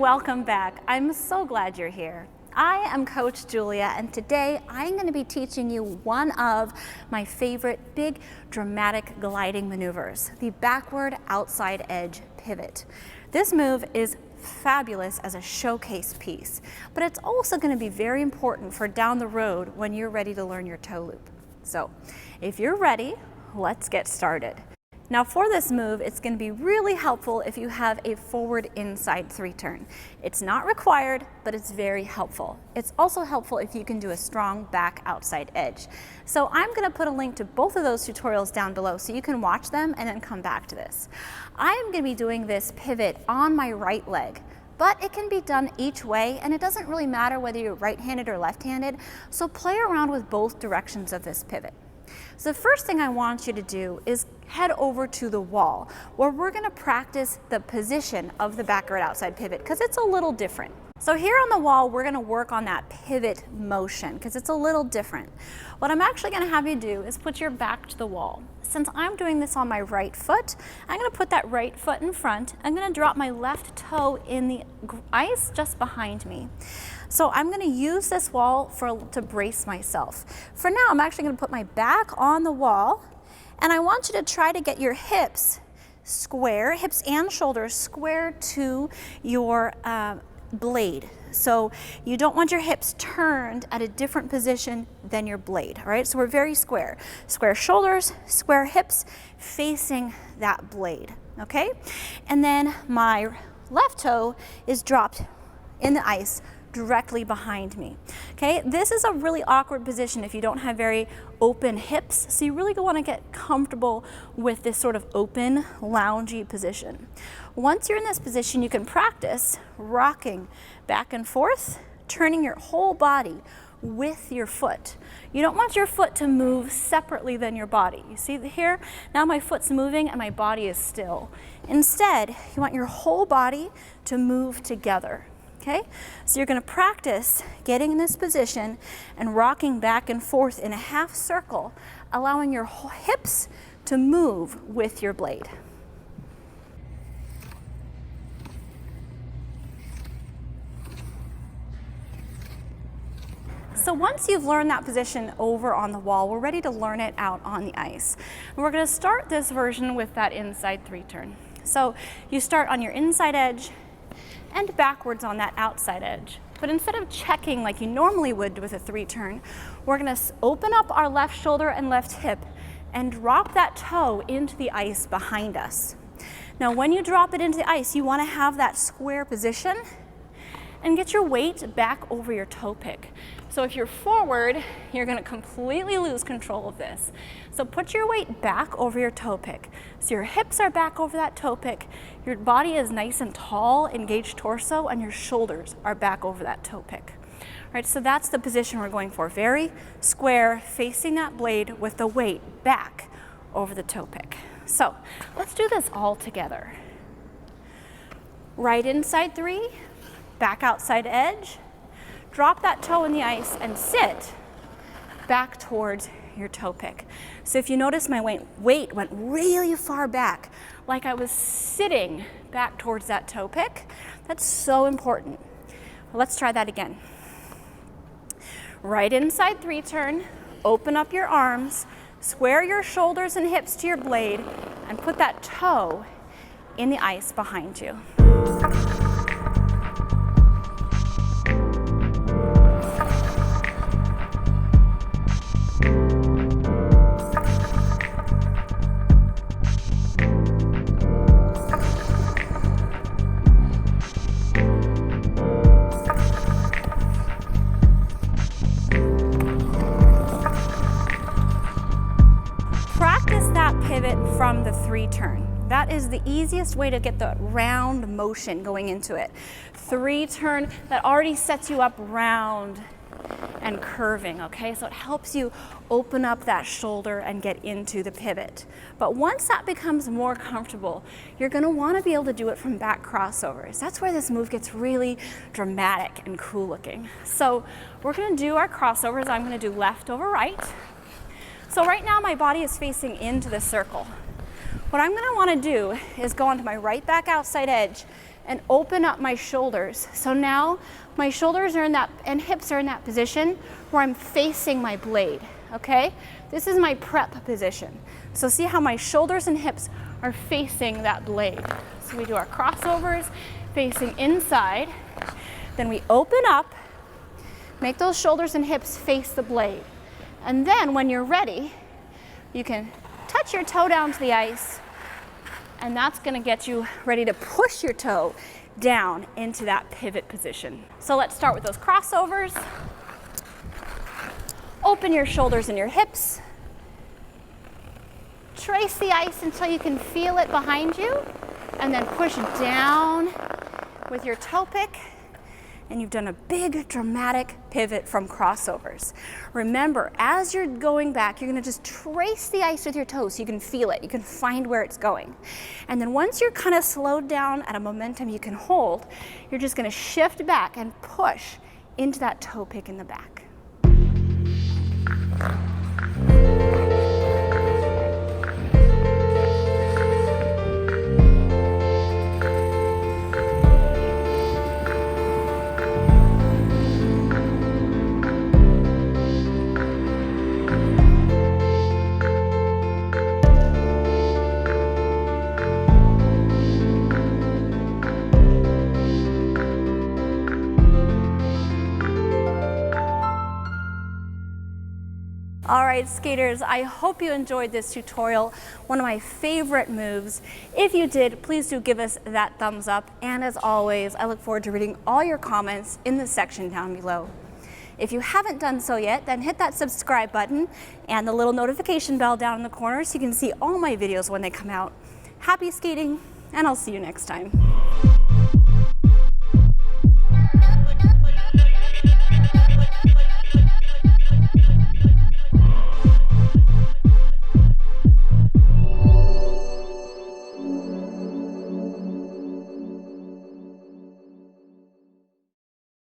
welcome back. I'm so glad you're here. I am Coach Julia, and today I'm going to be teaching you one of my favorite big dramatic gliding maneuvers, the backward outside edge pivot. This move is fabulous as a showcase piece, but it's also going to be very important for down the road when you're ready to learn your toe loop. So if you're ready, let's get started. Now for this move, it's going to be really helpful if you have a forward inside 3-turn. It's not required, but it's very helpful. It's also helpful if you can do a strong back outside edge. So I'm going to put a link to both of those tutorials down below so you can watch them and then come back to this. I'm going to be doing this pivot on my right leg, but it can be done each way, and it doesn't really matter whether you're right-handed or left-handed, so play around with both directions of this pivot. So the first thing I want you to do is head over to the wall where we're going to practice the position of the backward outside pivot because it's a little different. So here on the wall, we're going to work on that pivot motion because it's a little different. What I'm actually going to have you do is put your back to the wall. Since I'm doing this on my right foot, I'm going to put that right foot in front. I'm going to drop my left toe in the ice just behind me. So I'm going to use this wall to brace myself. For now, I'm actually going to put my back on the wall, and I want you to try to get your hips square, hips and shoulders square to your blade. So you don't want your hips turned at a different position than your blade, all right? So we're very square. Square shoulders, square hips facing that blade, okay? And then my left toe is dropped in the ice directly behind me. Okay, this is a really awkward position if you don't have very open hips, so you really want to get comfortable with this sort of open, loungy position. Once you're in this position, you can practice rocking back and forth, turning your whole body with your foot. You don't want your foot to move separately than your body. You see here? Now my foot's moving and my body is still. Instead, you want your whole body to move together. Okay, so you're going to practice getting in this position and rocking back and forth in a half circle, allowing your hips to move with your blade. So once you've learned that position over on the wall, we're ready to learn it out on the ice. And we're going to start this version with that inside 3-turn. So you start on your inside edge and backwards on that outside edge. But instead of checking like you normally would with a 3-turn, we're going to open up our left shoulder and left hip and drop that toe into the ice behind us. Now when you drop it into the ice, you want to have that square position and get your weight back over your toe pick. So if you're forward, you're going to completely lose control of this. So put your weight back over your toe pick. So your hips are back over that toe pick, your body is nice and tall, engaged torso, and your shoulders are back over that toe pick. All right, so that's the position we're going for. Very square, facing that blade with the weight back over the toe pick. So let's do this all together. Right inside 3, back outside edge, drop that toe in the ice and sit back towards your toe pick. So if you notice, my weight went really far back, like I was sitting back towards that toe pick. That's so important. Let's try that again. Right inside 3-turn, open up your arms, square your shoulders and hips to your blade, and put that toe in the ice behind you. Pivot from the 3-turn. That is the easiest way to get the round motion going into it. 3-turn, that already sets you up round and curving, okay? So it helps you open up that shoulder and get into the pivot. But once that becomes more comfortable, you're going to want to be able to do it from back crossovers. That's where this move gets really dramatic and cool looking. So we're going to do our crossovers. I'm going to do left over right. So right now my body is facing into the circle. What I'm going to want to do is go onto my right back outside edge and open up my shoulders. So now my shoulders are in that, and hips are in that position where I'm facing my blade, okay? This is my prep position. So see how my shoulders and hips are facing that blade. So we do our crossovers facing inside, then we open up, make those shoulders and hips face the blade. And then when you're ready, you can touch your toe down to the ice, and that's gonna get you ready to push your toe down into that pivot position. So let's start with those crossovers. Open your shoulders and your hips. Trace the ice until you can feel it behind you, and then push down with your toe pick, and you've done a big dramatic pivot from crossovers. Remember, as you're going back, you're gonna just trace the ice with your toes so you can feel it, you can find where it's going. And then once you're kind of slowed down at a momentum you can hold, you're just gonna shift back and push into that toe pick in the back. All right, skaters, I hope you enjoyed this tutorial, one of my favorite moves. If you did, please do give us that thumbs up. And as always, I look forward to reading all your comments in the section down below. If you haven't done so yet, then hit that subscribe button and the little notification bell down in the corner so you can see all my videos when they come out. Happy skating, and I'll see you next time.